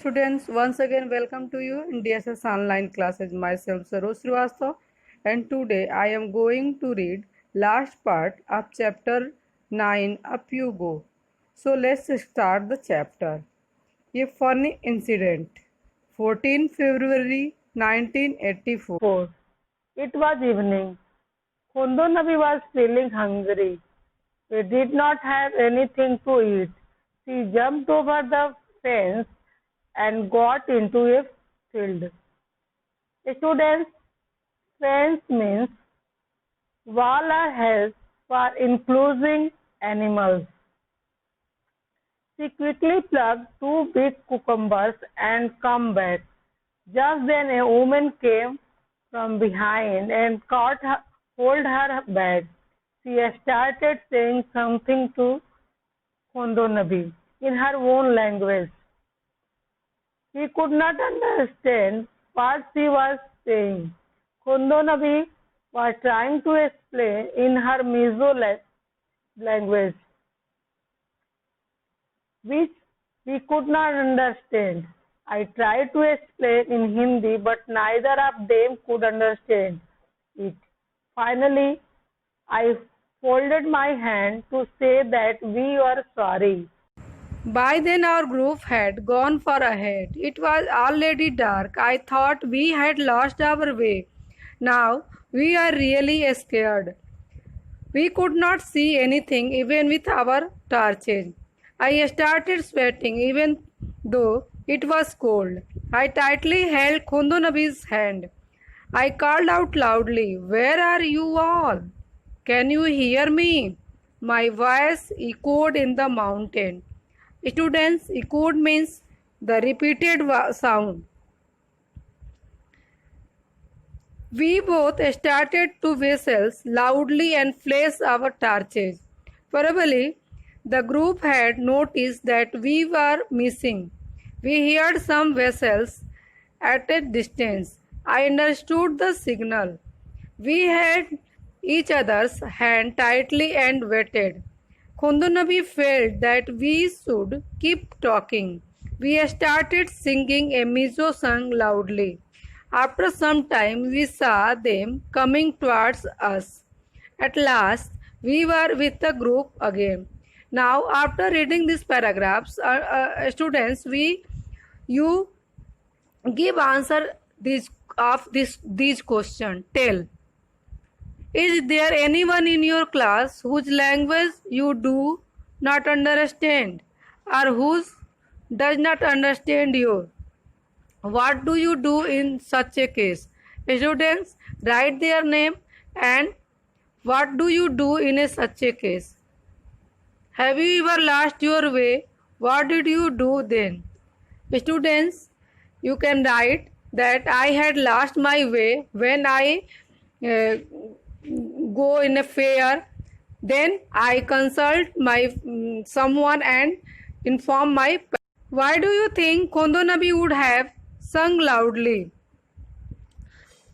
students, once again welcome to you in DSS online classes. Myself Saroj Srivastava, and today I am going to read last part of chapter 9 Up You Go. So let's start the chapter. A funny incident. 14 February 1984. It was evening. Khondo Nabi was feeling hungry. He did not have anything to eat. She jumped over the fence and got into a field. Students, fence means wall or hedge for enclosing animals. She quickly plucked two big cucumbers and came back. Just then a woman came from behind and hold her bag. She started saying something to Khondo Nabi in her own language. He could not understand what she was saying. Khondo Nabi was trying to explain in her Mizo language, which we could not understand. I tried to explain in Hindi, but neither of them could understand it. Finally, I folded my hand to say that we were sorry. By then our group had gone far ahead. It was already dark. I thought we had lost our way. Now we are really scared. We could not see anything even with our torches. I started sweating even though it was cold. I tightly held Khondo Nabi's hand. I called out loudly, "Where are you all? Can you hear me?" My voice echoed in the mountain. Students, echoed means the repeated sound. We both started to whistle loudly and flash our torches. Probably the group had noticed that we were missing. We heard some vessels at a distance. I understood the signal. We had each other's hand tightly and waited. Khondo Nabi felt that we should keep talking. We started singing a Mizo song loudly. After some time, we saw them coming towards us. At last, we were with the group again. Now, after reading these paragraphs, students, you give answer these questions. Tell. Is there anyone in your class whose language you do not understand or whose does not understand you? What do you do in such a case? Students, write their name and what do you do in such a case? Have you ever lost your way? What did you do then? Students, you can write that I had lost my way when I go in a fair. Then I consult my someone and inform my parents. Why do you think Khondo Nabi would have sung loudly?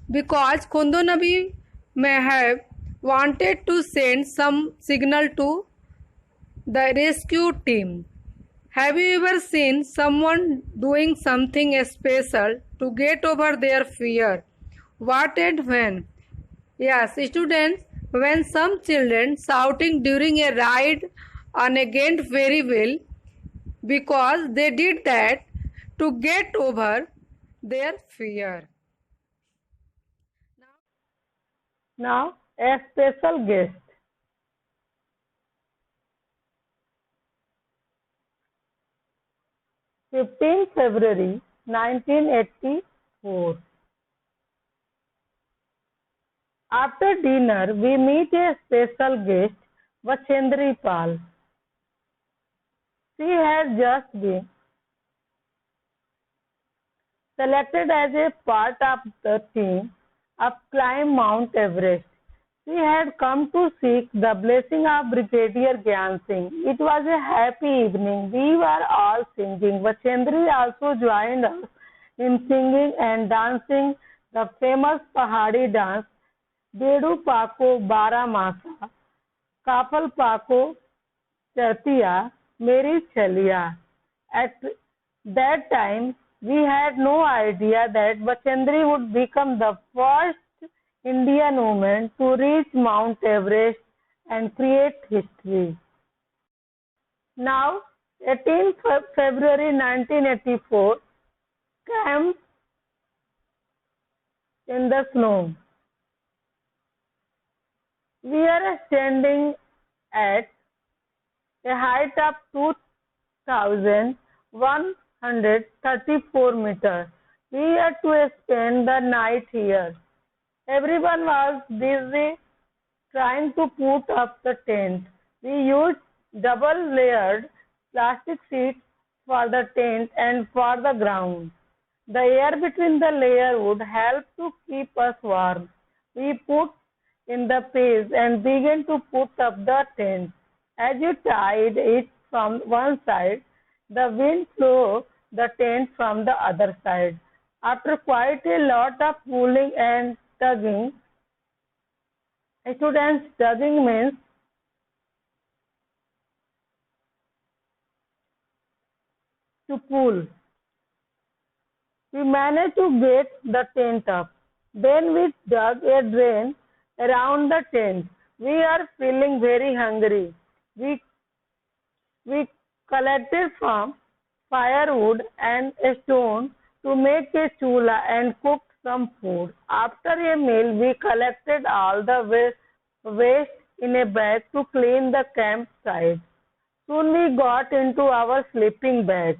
Because Khondo Nabi may have wanted to send some signal to the rescue team. Have you ever seen someone doing something special to get over their fear? What and when? Yes, students, when some children shouting during a ride on a Ghent ferry wheel because they did that to get over their fear. Now, a special guest. 15 February 1984. After dinner, we meet a special guest, Vachendri Pal. She has just been selected as a part of the team of Climb Mount Everest. She had come to seek the blessing of Brigadier Gyan Singh. It was a happy evening. We were all singing. Vachendri also joined us in singing and dancing the famous Pahadi dance, Bedu Pako Bara Masa, Kafal Pako Chartiya, Meri Chaliya. At That time, we had no idea that Bachendri would become the first Indian woman to reach Mount Everest and create history. Now, 18th February 1984, camp in the snow. We are standing at a height of 2,134 meters. We had to spend the night here. Everyone was busy trying to put up the tent. We used double-layered plastic sheets for the tent and for the ground. The air between the layers would help to keep us warm. We put in the pace and began to put up the tent. As you tied it from one side, the wind blew the tent from the other side. After quite a lot of pulling and tugging, students tugging means to pull. We managed to get the tent up. Then we dug a drain around the tent. We are feeling very hungry. We collected from firewood and a stone to make a chula and cooked some food. After a meal, we collected all the waste in a bag to clean the campsite. Soon we got into our sleeping bag.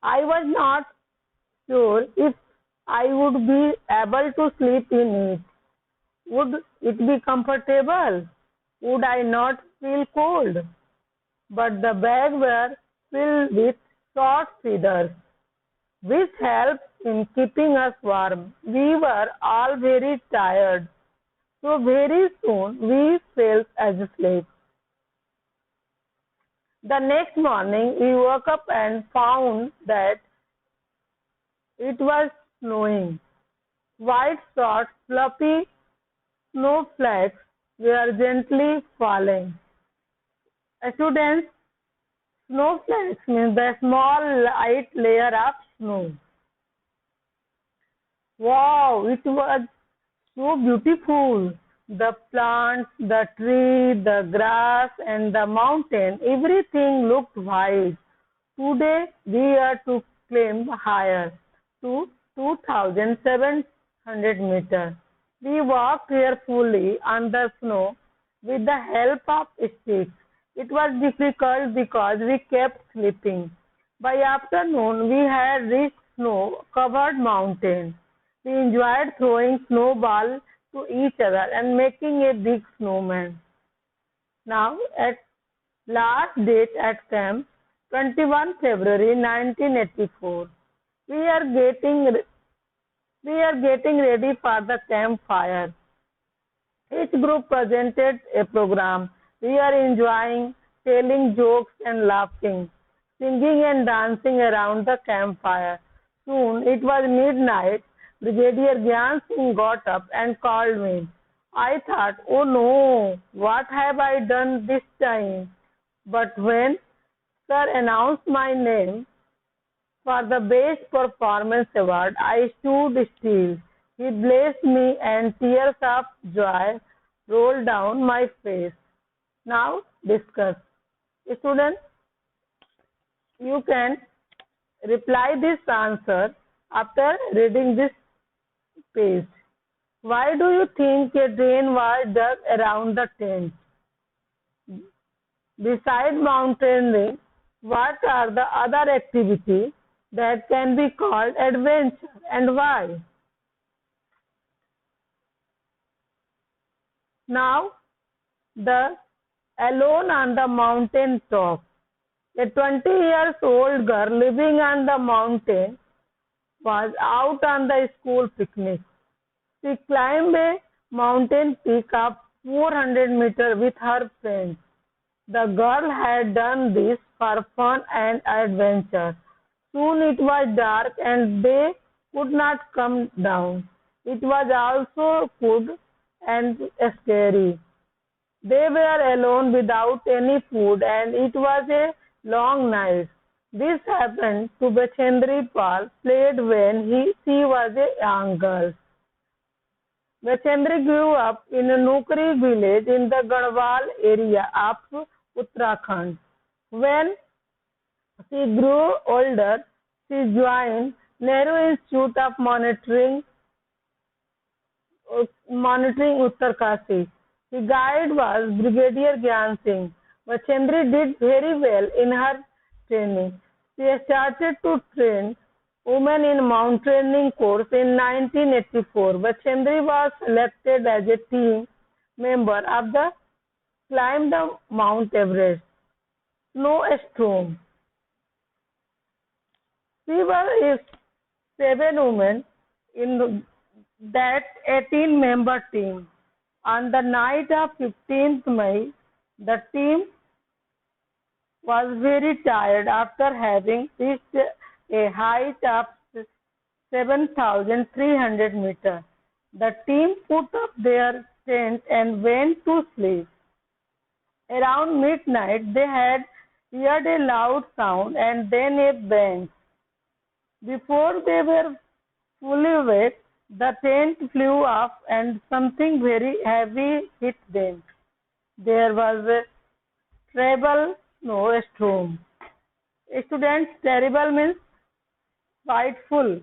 I was not sure if I would be able to sleep in it. Would it be comfortable? Would I not feel cold? But the bag were filled with soft feathers, which helped in keeping us warm. We were all very tired, so very soon we fell asleep. The next morning we woke up and found that it was snowing. White short, fluffy snowflakes were gently falling. Students, snowflakes means the small light layer of snow. Wow, it was so beautiful. The plants, the tree, the grass, and the mountain, everything looked white. Today we are to climb higher to 2,700 meters. We walked carefully on the snow with the help of sticks. It was difficult because we kept slipping. By afternoon, we had reached snow-covered mountain. We enjoyed throwing snowballs to each other and making a big snowman. Now, at last date at camp, 21 February 1984, we are getting ready for the campfire. Each group presented a program. We are enjoying telling jokes and laughing, singing and dancing around the campfire. Soon it was midnight. Brigadier Gyan Singh got up and called me. I thought, oh no, what have I done this time? But when Sir announced my name for the Best Performance Award, I stood still. He blessed me and tears of joy rolled down my face. Now discuss. Students, you can reply this answer after reading this page. Why do you think a drain was dug around the tent? Besides mountaineering, what are the other activities that can be called adventure and why? Now, the Alone on the Mountain Top. A 20-year-old girl living on the mountain was out on the school picnic. She climbed a mountain peak of 400 meters with her friends. The girl had done this for fun and adventure. Soon it was dark and they could not come down. It was also cold and scary. They were alone without any food and it was a long night. This happened to Bachendri Pal, played when she was a young girl. Bachendri grew up in a Nukri village in the Garhwal area of Uttarakhand. When she grew older, she joined Nehru Institute of Monitoring Uttarkashi. His guide was Brigadier Gyan Singh. Bachendri did very well in her training. She started to train women in mountaineering course in 1984. Bachendri was selected as a team member of the Climb the Mount Everest Snowstorm. She was a 7 women in that 18-member team. On the night of 15th May, the team was very tired after having reached a height of 7,300 meters. The team put up their tent and went to sleep. Around midnight, they had heard a loud sound and then a bang. Before they were fully awake, the tent flew off and something very heavy hit them. There was a terrible snowstorm. Students, terrible means frightful.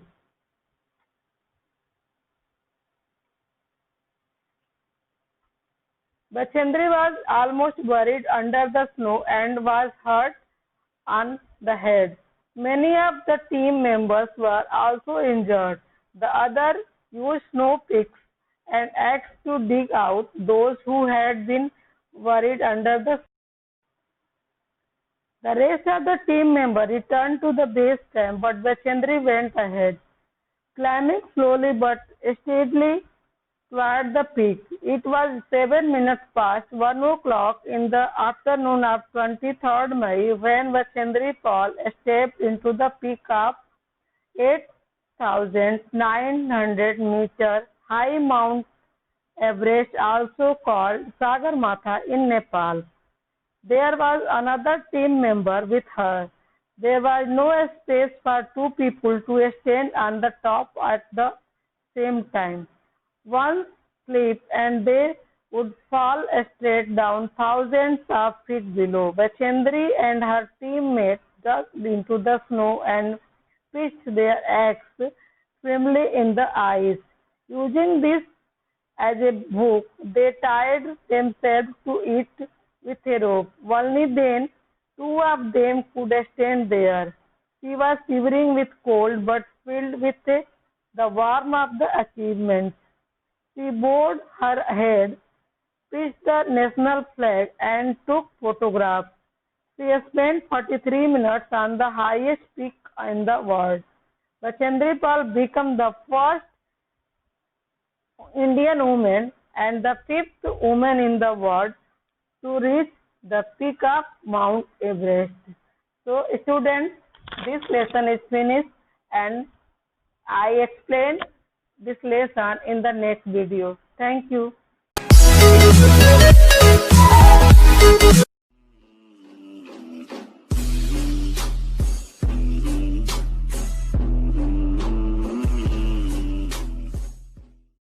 Bachendri was almost buried under the snow and was hurt on the head. Many of the team members were also injured. The others used snow picks and axes to dig out those who had been buried under the snow. The rest of the team members returned to the base camp, but Bachendri went ahead, climbing slowly but steadily toward the peak. It was 7 minutes past 1 o'clock in the afternoon of 23rd May when Bachendri Pal stepped into the peak of 8,900 meter high Mount Everest, also called Sagarmatha in Nepal. There was another team member with her. There was no space for 2 people to stand on the top at the same time. One slip and they would fall straight down thousands of feet below. Bachendri and her teammates dug into the snow and pitched their axes firmly in the ice. Using this as a hook, they tied themselves to it with a rope. Only then 2 of them could stand there. She was shivering with cold but filled with the warmth of the achievement. She bowed her head, pitched the national flag, and took photographs. She spent 43 minutes on the highest peak in the world. Bachendri Pal became the first Indian woman and the 5th woman in the world to reach the peak of Mount Everest. So, students, this lesson is finished and I explained this lesson in the next video. Thank you.